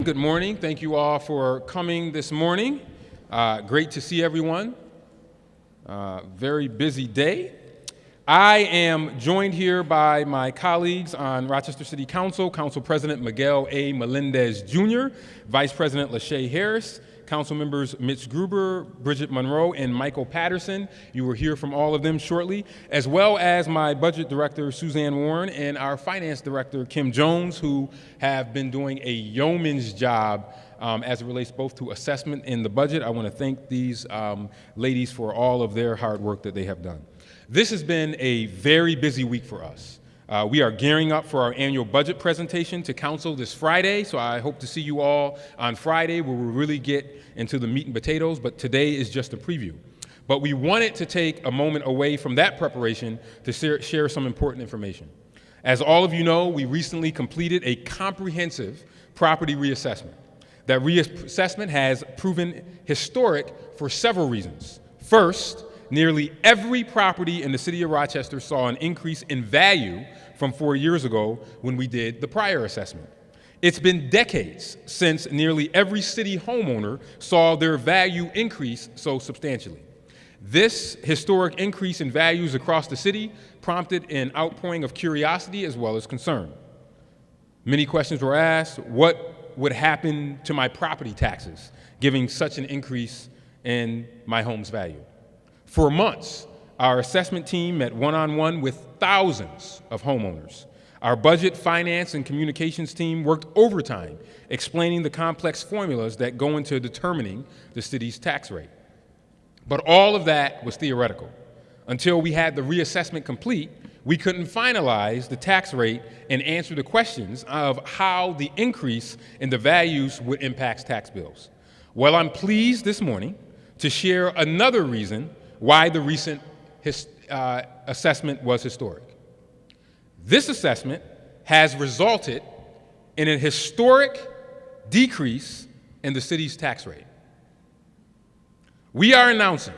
Good morning. Thank you all for coming this morning. Great to see everyone. Very busy day. I am joined here by my colleagues on Rochester City Council, Council President Miguel A. Melendez Jr., Vice President Lachey Harris, Council members Mitch Gruber, Bridget Monroe, and Michael Patterson. You will hear from all of them shortly, as well as my Budget Director, Suzanne Warren, and our Finance Director, Kim Jones, who have been doing a yeoman's job as it relates both to assessment and the budget. I want to thank these ladies for all of their hard work that they have done. This has been a very busy week for us. We are gearing up for our annual budget presentation to Council this Friday, so I hope to see you all on Friday where we'll really get into the meat and potatoes, but today is just a preview. But we wanted to take a moment away from that preparation to share some important information. As all of you know, we recently completed a comprehensive property reassessment. That reassessment has proven historic for several reasons. First, nearly every property in the City of Rochester saw an increase in value from 4 years ago when we did the prior assessment. It's been decades since nearly every city homeowner saw their value increase so substantially. This historic increase in values across the city prompted an outpouring of curiosity as well as concern. Many questions were asked: what would happen to my property taxes, given such an increase in my home's value? For months, our assessment team met one-on-one with thousands of homeowners. Our budget, finance, and communications team worked overtime explaining the complex formulas that go into determining the city's tax rate. But all of that was theoretical. Until we had the reassessment complete, we couldn't finalize the tax rate and answer the questions of how the increase in the values would impact tax bills. Well, I'm pleased this morning to share another reason why the recent assessment was historic. This assessment has resulted in a historic decrease in the city's tax rate. We are announcing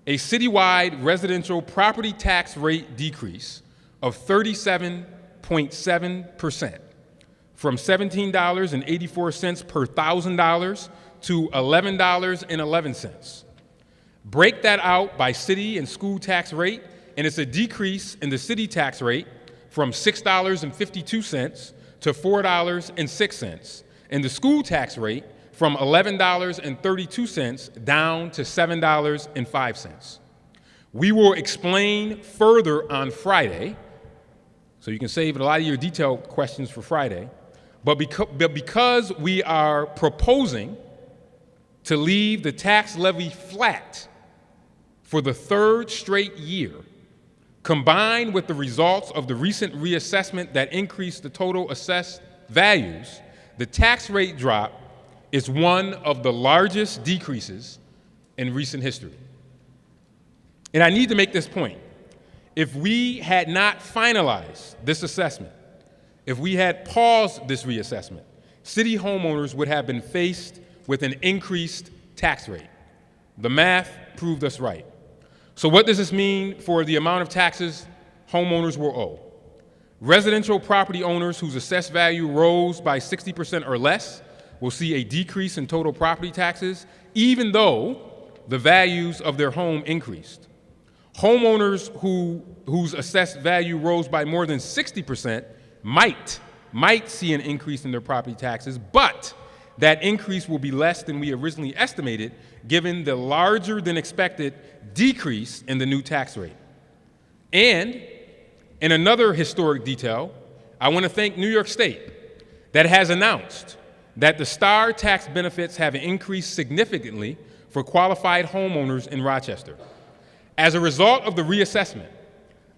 a citywide residential property tax rate decrease of 37.7%, from $17.84 per $1,000 to $11.11. Break that out by city and school tax rate, and it's a decrease in the city tax rate from $6.52 to $4.06, and the school tax rate from $11.32 down to $7.05. We will explain further on Friday, so you can save a lot of your detailed questions for Friday, but because we are proposing to leave the tax levy flat for the third straight year, combined with the results of the recent reassessment that increased the total assessed values, the tax rate drop is one of the largest decreases in recent history. And I need to make this point. If we had not finalized this assessment, if we had paused this reassessment, city homeowners would have been faced with an increased tax rate. The math proved us right. So what does this mean for the amount of taxes homeowners will owe? Residential property owners whose assessed value rose by 60% or less will see a decrease in total property taxes, even though the values of their home increased. Homeowners whose assessed value rose by more than 60% might see an increase in their property taxes, but that increase will be less than we originally estimated, given the larger than expected decrease in the new tax rate. And in another historic detail, I want to thank New York State that has announced that the STAR tax benefits have increased significantly for qualified homeowners in Rochester. As a result of the reassessment,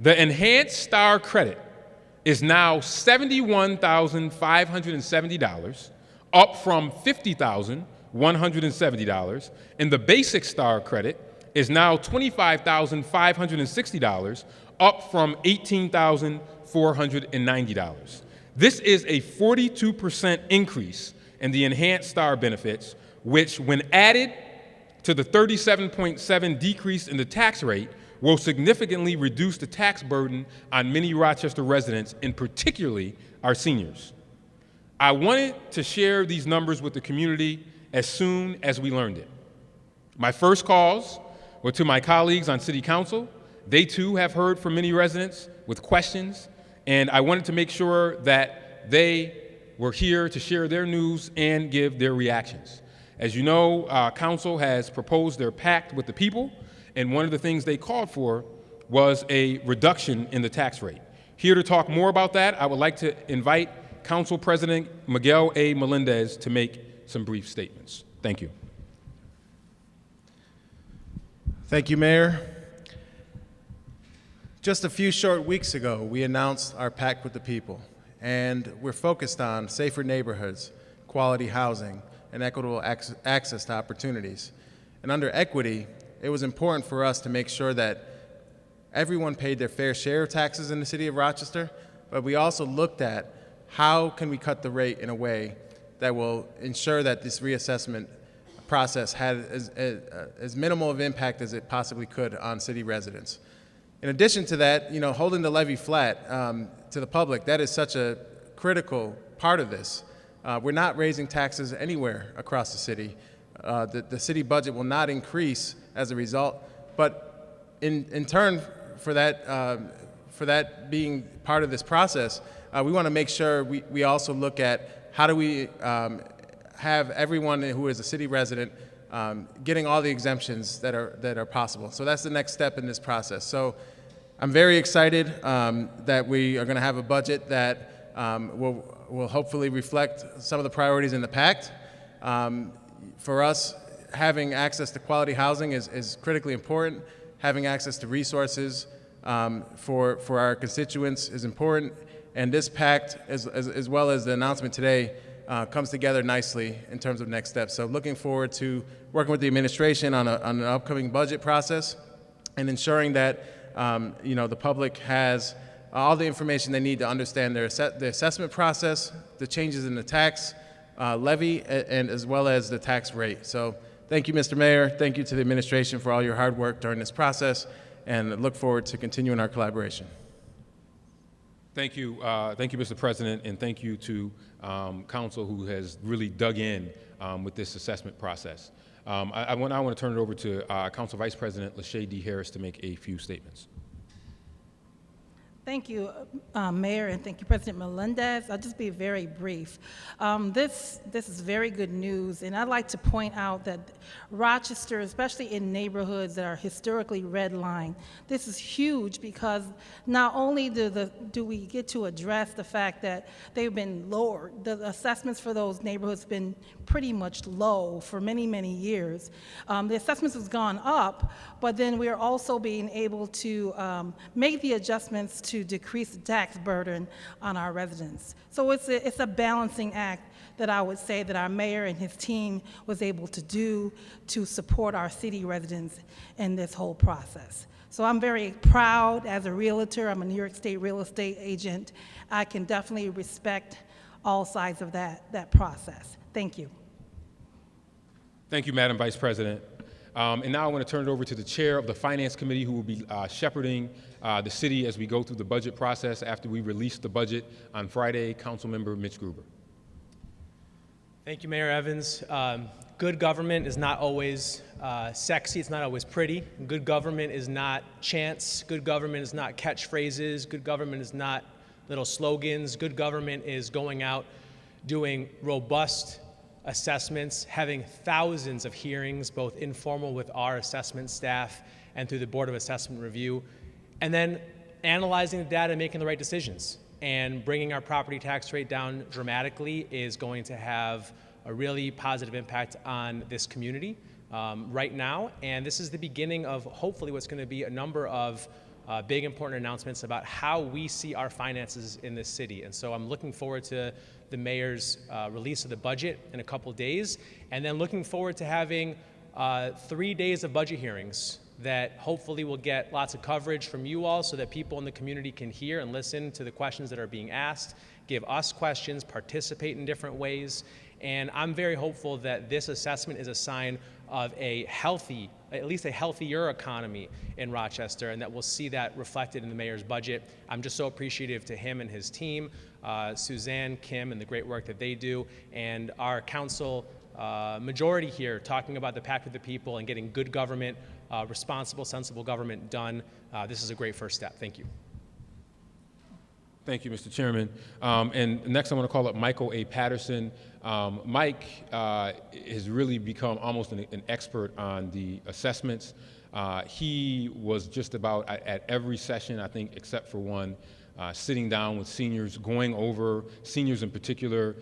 the enhanced STAR credit is now $71,570, up from $50,170, and the basic STAR credit is now $25,560, up from $18,490. This is a 42% increase in the enhanced STAR benefits, which, when added to the 37.7% decrease in the tax rate, will significantly reduce the tax burden on many Rochester residents, and particularly our seniors. I wanted to share these numbers with the community as soon as we learned it. My first calls were to my colleagues on City Council. They too have heard from many residents with questions, and I wanted to make sure that they were here to share their news and give their reactions. As you know, Council has proposed their pact with the people, and one of the things they called for was a reduction in the tax rate. Here to talk more about that, I would like to invite Council President Miguel A. Melendez to make some brief statements. Thank you. Thank you, Mayor. Just a few short weeks ago, we announced our pact with the people, and we're focused on safer neighborhoods, quality housing, and equitable access to opportunities. And under equity, it was important for us to make sure that everyone paid their fair share of taxes in the City of Rochester, but we also looked at how can we cut the rate in a way that will ensure that this reassessment process had as minimal of impact as it possibly could on city residents. In addition to that, holding the levy flat to the public, that is such a critical part of this. We're not raising taxes anywhere across the city. The city budget will not increase as a result, but in turn for that being part of this process, we want to make sure we also look at how do we have everyone who is a city resident getting all the exemptions that are possible. So that's the next step in this process. So I'm very excited that we are going to have a budget that will hopefully reflect some of the priorities in the pact. For us, having access to quality housing is critically important. Having access to resources for our constituents is important. And this pact, as well as the announcement today, comes together nicely in terms of next steps. So looking forward to working with the administration on an upcoming budget process and ensuring that the public has all the information they need to understand the assessment process, the changes in the tax levy, and as well as the tax rate. So thank you, Mr. Mayor. Thank you to the administration for all your hard work during this process, and look forward to continuing our collaboration. Thank you, Mr. President, and thank you to Council who has really dug in with this assessment process. I want to turn it over to Council Vice President Lachey D. Harris to make a few statements. Thank you, Mayor, and thank you, President Melendez. I'll just be very brief. This is very good news, and I'd like to point out that Rochester, especially in neighborhoods that are historically redlined, this is huge because not only do we get to address the fact that they've been lowered, the assessments for those neighborhoods have been pretty much low for many, many years. The assessments has gone up, but then we're also being able to make the adjustments to decrease the tax burden on our residents. So it's a balancing act that I would say that our mayor and his team was able to do to support our city residents in this whole process. So I'm very proud as a realtor. I'm a New York State real estate agent. I can definitely respect all sides of that process. Thank you. Thank you, Madam Vice President. And now I want to turn it over to the chair of the Finance Committee, who will be shepherding the city as we go through the budget process after we release the budget on Friday, Councilmember Mitch Gruber. Thank you, Mayor Evans. Good government is not always sexy. It's not always pretty. Good government is not chants. Good government is not catchphrases. Good government is not little slogans. Good government is going out, doing robust assessments, having thousands of hearings, both informal with our assessment staff and through the Board of Assessment Review, and then analyzing the data and making the right decisions. And bringing our property tax rate down dramatically is going to have a really positive impact on this community right now. And this is the beginning of hopefully what's going to be a number of big important announcements about how we see our finances in this city. And so I'm looking forward to the mayor's release of the budget in a couple days, and then looking forward to having 3 days of budget hearings that hopefully will get lots of coverage from you all so that people in the community can hear and listen to the questions that are being asked, give us questions, participate in different ways. And I'm very hopeful that this assessment is a sign of a healthy at least a healthier economy in Rochester, and that we'll see that reflected in the mayor's budget. I'm just so appreciative to him and his team, Suzanne, Kim, and the great work that they do, and our council majority here talking about the pact with the people and getting good government, responsible, sensible government done. This is a great first step. Thank you. Thank you, Mr. Chairman. And next, I want to call up Michael A. Patterson. Mike has really become almost an expert on the assessments. He was just about at every session, I think, except for one, sitting down with seniors, going over, seniors in particular,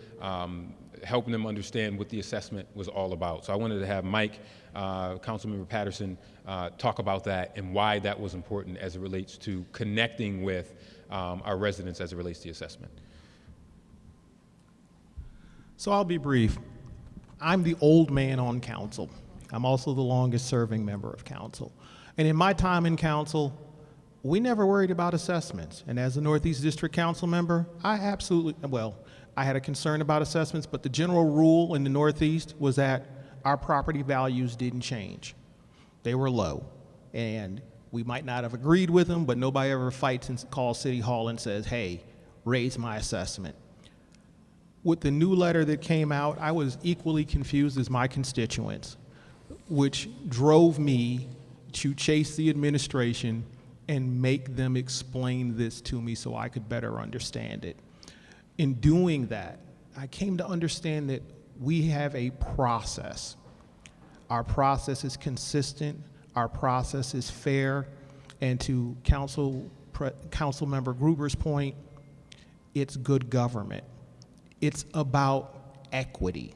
helping them understand what the assessment was all about. So I wanted to have Mike, Councilmember Patterson, talk about that and why that was important as it relates to connecting with our residents as it relates to the assessment. So I'll be brief. I'm the old man on council. I'm also the longest serving member of council. And in my time in council, we never worried about assessments. And as a Northeast District Council member, I had a concern about assessments, but the general rule in the Northeast was that our property values didn't change. They were low. And we might not have agreed with them, but nobody ever fights and calls City Hall and says, hey, raise my assessment. With the new letter that came out, I was equally confused as my constituents, which drove me to chase the administration and make them explain this to me so I could better understand it. In doing that, I came to understand that we have a process. Our process is consistent, our process is fair, and to Councilmember Gruber's point, it's good government. It's about equity.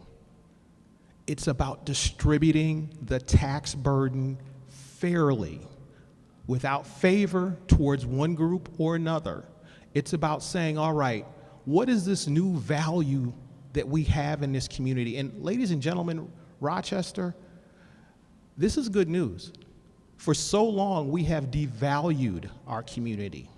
It's about distributing the tax burden fairly, without favor towards one group or another. It's about saying, all right, what is this new value that we have in this community? And ladies and gentlemen, Rochester, this is good news. For so long, we have devalued our community.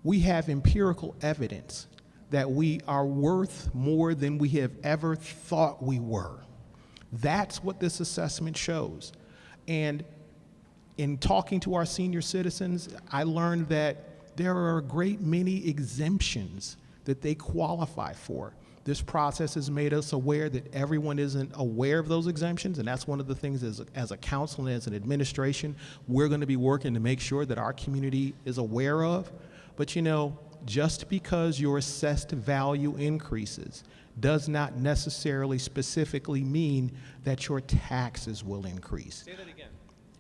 We have empirical evidence that we are worth more than we have ever thought we were. That's what this assessment shows. And in talking to our senior citizens, I learned that there are a great many exemptions that they qualify for. This process has made us aware that everyone isn't aware of those exemptions, and that's one of the things as a council and as an administration, we're going to be working to make sure that our community is aware of. But you know, just because your assessed value increases does not necessarily specifically mean that your taxes will increase. Say that again.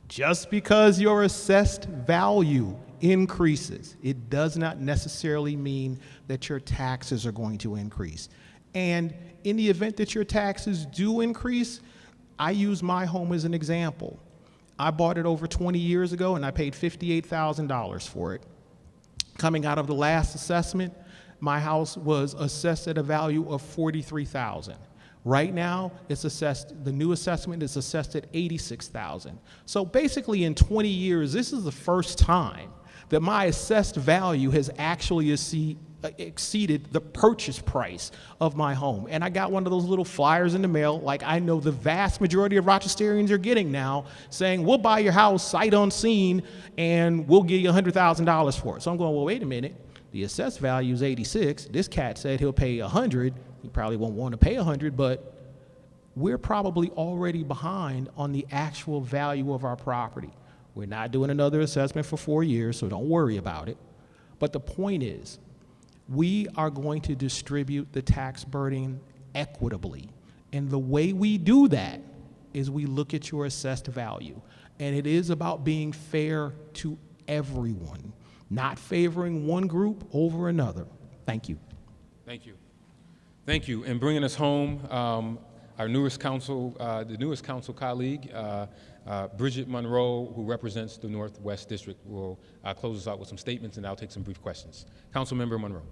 Just because your assessed value increases, it does not necessarily mean that your taxes are going to increase. And in the event that your taxes do increase, I use my home as an example. I bought it over 20 years ago and I paid $58,000 for it. Coming out of the last assessment, my house was assessed at a value of $43,000. Right now, it's assessed, the new assessment is assessed at $86,000. So basically in 20 years, this is the first time that my assessed value has actually exceeded the purchase price of my home. And I got one of those little flyers in the mail, like I know the vast majority of Rochesterians are getting now, saying, we'll buy your house sight unseen and we'll give you $100,000 for it. So I'm going, well, wait a minute. The assessed value is 86. This cat said he'll pay 100. He probably won't want to pay 100, but we're probably already behind on the actual value of our property. We're not doing another assessment for 4 years, so don't worry about it. But the point is, we are going to distribute the tax burden equitably. And the way we do that is we look at your assessed value. And it is about being fair to everyone, not favoring one group over another. Thank you. Thank you. Thank you. And bringing us home, our newest council, the newest council colleague, Bridget Monroe, who represents the Northwest District, will close us out with some statements, and I'll take some brief questions. Councilmember Monroe.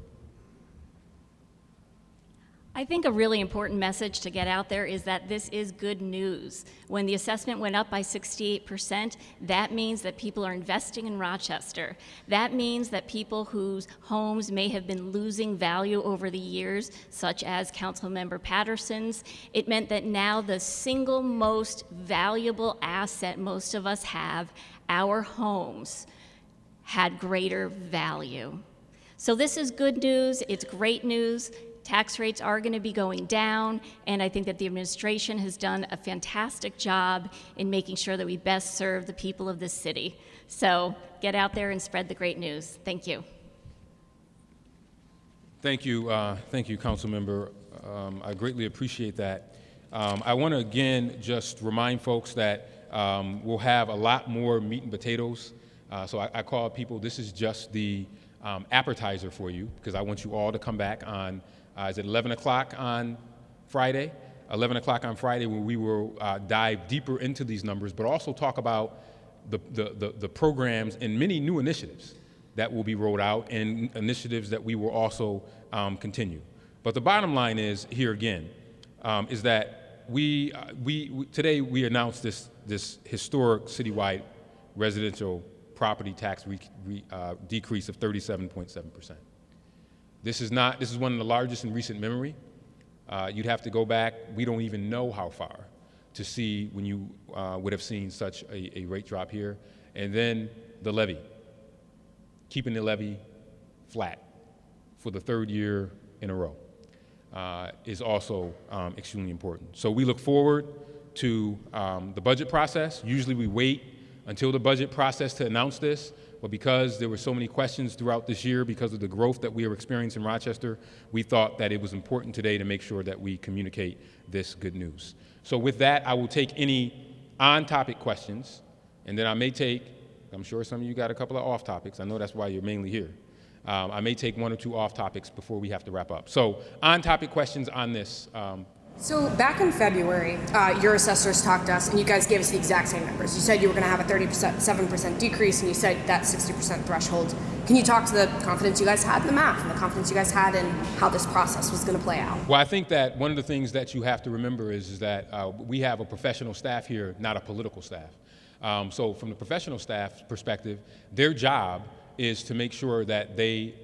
I think a really important message to get out there is that this is good news. When the assessment went up by 68%, that means that people are investing in Rochester. That means that people whose homes may have been losing value over the years, such as Councilmember Patterson's, it meant that now the single most valuable asset most of us have, our homes, had greater value. So this is good news, it's great news. Tax rates are going to be going down, and I think that the administration has done a fantastic job in making sure that we best serve the people of this city. So get out there and spread the great news. Thank you. Thank you, Councilmember. I greatly appreciate that. I want to again just remind folks that we'll have a lot more meat and potatoes. So I call people, this is just the appetizer for you, because I want you all to come back on, is it 11 o'clock on Friday? 11 o'clock on Friday, where we will dive deeper into these numbers, but also talk about the programs and many new initiatives that will be rolled out, and initiatives that we will also continue. But the bottom line is, here again, is that today we announced this historic citywide residential property tax decrease of 37.7%. This is one of the largest in recent memory. You'd have to go back, we don't even know how far, to see when you would have seen such a rate drop here. And then the levy, keeping the levy flat for the third year in a row, is also extremely important. So we look forward to the budget process. Usually we wait until the budget process to announce this, but because there were so many questions throughout this year because of the growth that we are experiencing in Rochester, we thought that it was important today to make sure that we communicate this good news. So with that, I will take any on-topic questions, and then I may take, I'm sure some of you got a couple of off-topics. I know that's why you're mainly here. I may take one or two off-topics before we have to wrap up. So on-topic questions on this. So back in February, your assessors talked to us, and you guys gave us the exact same numbers. You said you were going to have a 7% decrease, and you said that 60% threshold. Can you talk to the confidence you guys had in the math and the confidence you guys had in how this process was going to play out? Well, I think that one of the things that you have to remember is that we have a professional staff here, not a political staff. So from the professional staff's perspective, their job is to make sure that they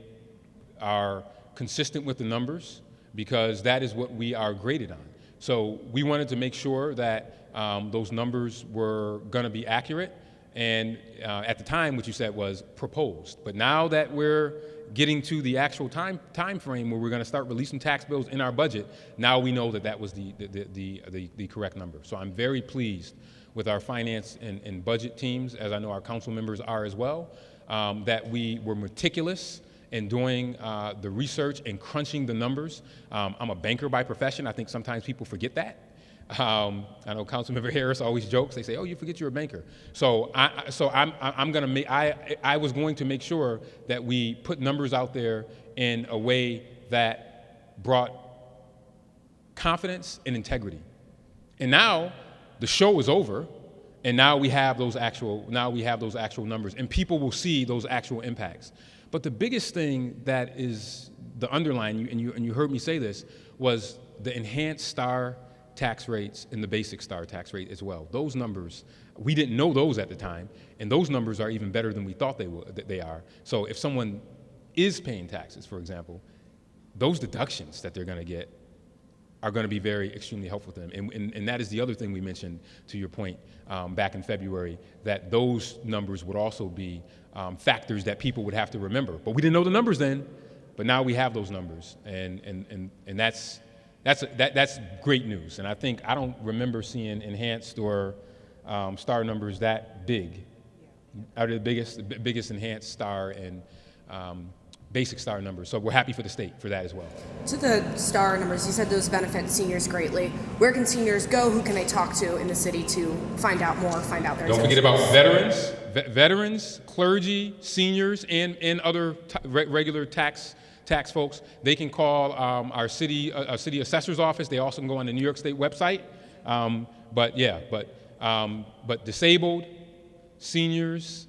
are consistent with the numbers, because that is what we are graded on. So we wanted to make sure that those numbers were going to be accurate, and at the time what you said was proposed. But now that we're getting to the actual time frame where we're going to start releasing tax bills in our budget, now we know that that was the correct number. So I'm very pleased with our finance and budget teams, as I know our council members are as well, that we were meticulous in doing the research and crunching the numbers. I'm a banker by profession. I think sometimes people forget that. I know Councilmember Harris always jokes. They say, "Oh, you forget you're a banker." So I was going to make sure that we put numbers out there in a way that brought confidence and integrity. And now the show is over, and now we have those actual numbers, and people will see those actual impacts. But the biggest thing that is the underlying, and you heard me say this, was the enhanced star tax rates and the basic star tax rate as well. Those numbers, we didn't know those at the time, and those numbers are even better than we thought they are. So if someone is paying taxes, for example, those deductions that they're going to get are going to be extremely helpful to them. And that is the other thing we mentioned, to your point, back in February, that those numbers would also be factors that people would have to remember. But we didn't know the numbers then, but now we have those numbers, and that's great news. And I don't remember seeing enhanced or star numbers that big. Are the biggest enhanced star and basic star numbers. So we're happy for the state for that as well. To the star numbers, you said those benefit seniors greatly. Where can seniors go? Who can they talk to in the city to find out more, find out their Don't forget about veterans, clergy, seniors, and other regular tax folks. They can call our city assessor's office. They also can go on the New York State website. But disabled, seniors,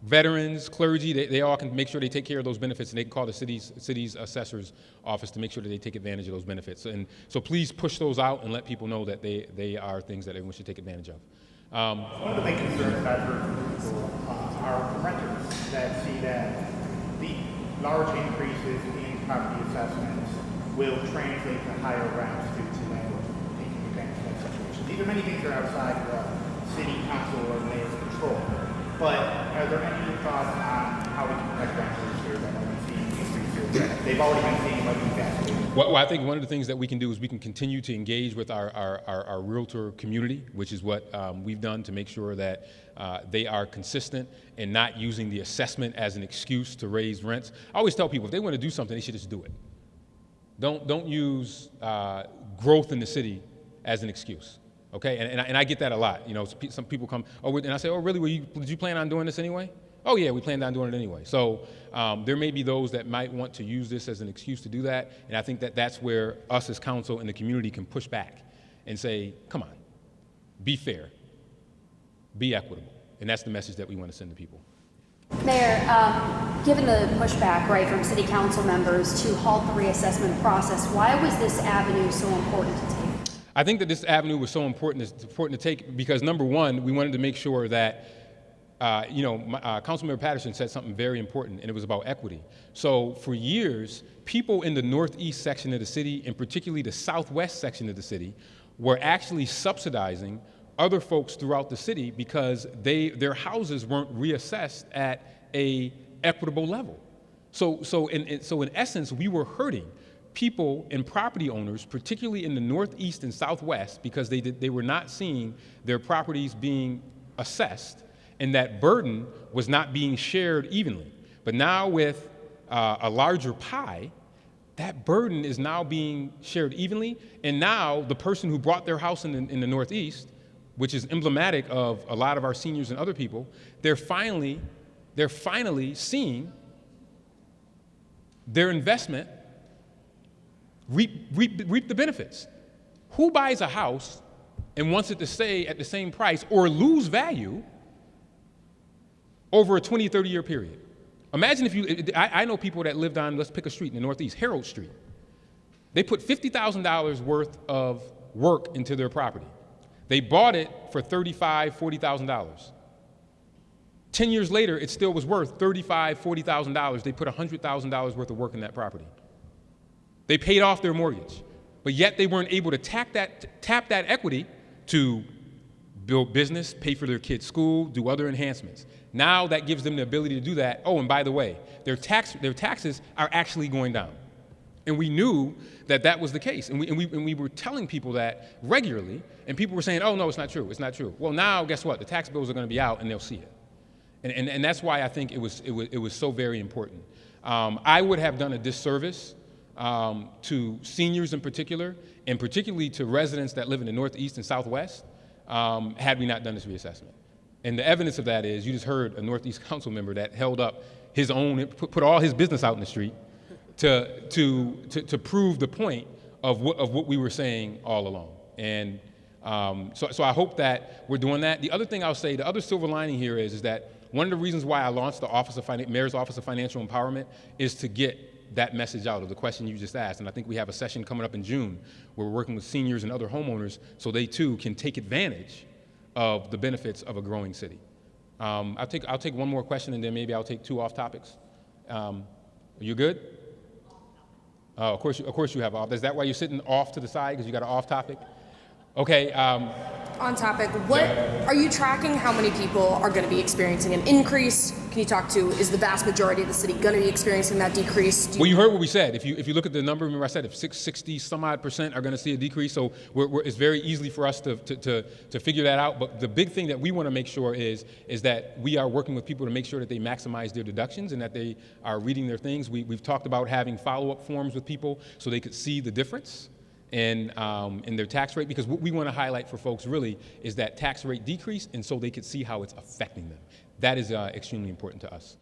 veterans, clergy, they all can make sure they take care of those benefits, and they can call the city's assessor's office to make sure that they take advantage of those benefits. And so please push those out and let people know that they are things that everyone should take advantage of. One of the main concerns that I've heard from people are renters that see that the large increases in property assessments will translate to higher rents due to landlords taking advantage of that situation. These are many things that are outside the city council or mayor's control. But are there any thoughts on how we can protect renters here that are seeing increases? They've already been seeing like exactly. Well, I think one of the things that we can do is we can continue to engage with our realtor community, which is what we've done to make sure that they are consistent and not using the assessment as an excuse to raise rents. I always tell people if they want to do something, they should just do it. Don't use growth in the city as an excuse. Okay, and I get that a lot. You know, some people come, and I say, oh, really? Did you plan on doing this anyway? Oh, yeah, we planned on doing it anyway. So there may be those that might want to use this as an excuse to do that, and I think that that's where us as council and the community can push back and say, come on, be fair, be equitable, and that's the message that we want to send to people. Mayor, given the pushback, right, from city council members to halt the reassessment process, why was this avenue so important to take? I think that this avenue was so important to take because, number one, we wanted to make sure that, Councilmember Patterson said something very important, and it was about equity. So for years, people in the northeast section of the city, and particularly the southwest section of the city, were actually subsidizing other folks throughout the city because their houses weren't reassessed at a equitable level. So in essence, we were hurting people and property owners, particularly in the northeast and southwest, because they were not seeing their properties being assessed, and that burden was not being shared evenly. But now with a larger pie, that burden is now being shared evenly, and now the person who bought their house in the northeast, which is emblematic of a lot of our seniors and other people, they're finally seeing their investment reap the benefits. Who buys a house and wants it to stay at the same price or lose value over a 20, 30-year period? Imagine I know people that lived on, let's pick a street in the Northeast, Harold Street. They put $50,000 worth of work into their property. They bought it for $35,000, $40,000. 10 years later, it still was worth $35,000, $40,000. They put $100,000 worth of work in that property. They paid off their mortgage, but yet they weren't able to tap that equity to build business, pay for their kids' school, do other enhancements. Now that gives them the ability to do that. Oh, and by the way, their taxes are actually going down. And we knew that was the case. And we were telling people that regularly, and people were saying, oh, no, it's not true, it's not true. Well, now, guess what? The tax bills are going to be out, and they'll see it. And that's why I think it was so very important. I would have done a disservice to seniors in particular, and particularly to residents that live in the Northeast and Southwest, had we not done this reassessment. And the evidence of that is, you just heard a Northeast council member that held up his own, put all his business out in the street to prove the point of what we were saying all along. And so I hope that we're doing that. The other thing I'll say, the other silver lining here is that one of the reasons why I launched the Mayor's Office of Financial Empowerment is to get that message out of the question you just asked. And I think we have a session coming up in June where we're working with seniors and other homeowners so they too can take advantage of the benefits of a growing city. I'll take one more question, and then maybe I'll take two off topics. Are you good? Oh, of course you have off. Is that why you're sitting off to the side, because you got an off topic? Okay. On topic, are you tracking how many people are going to be experiencing an increase? Can you talk to, is the vast majority of the city going to be experiencing that decrease? Well, you heard what we said. If you look at the number, remember I said if 60 some odd % are going to see a decrease, so it's very easy for us to figure that out. But the big thing that we want to make sure is that we are working with people to make sure that they maximize their deductions and that they are reading their things. We've talked about having follow-up forms with people so they could see the difference in their tax rate, because what we want to highlight for folks really is that tax rate decrease, and so they could see how it's affecting them. That is extremely important to us.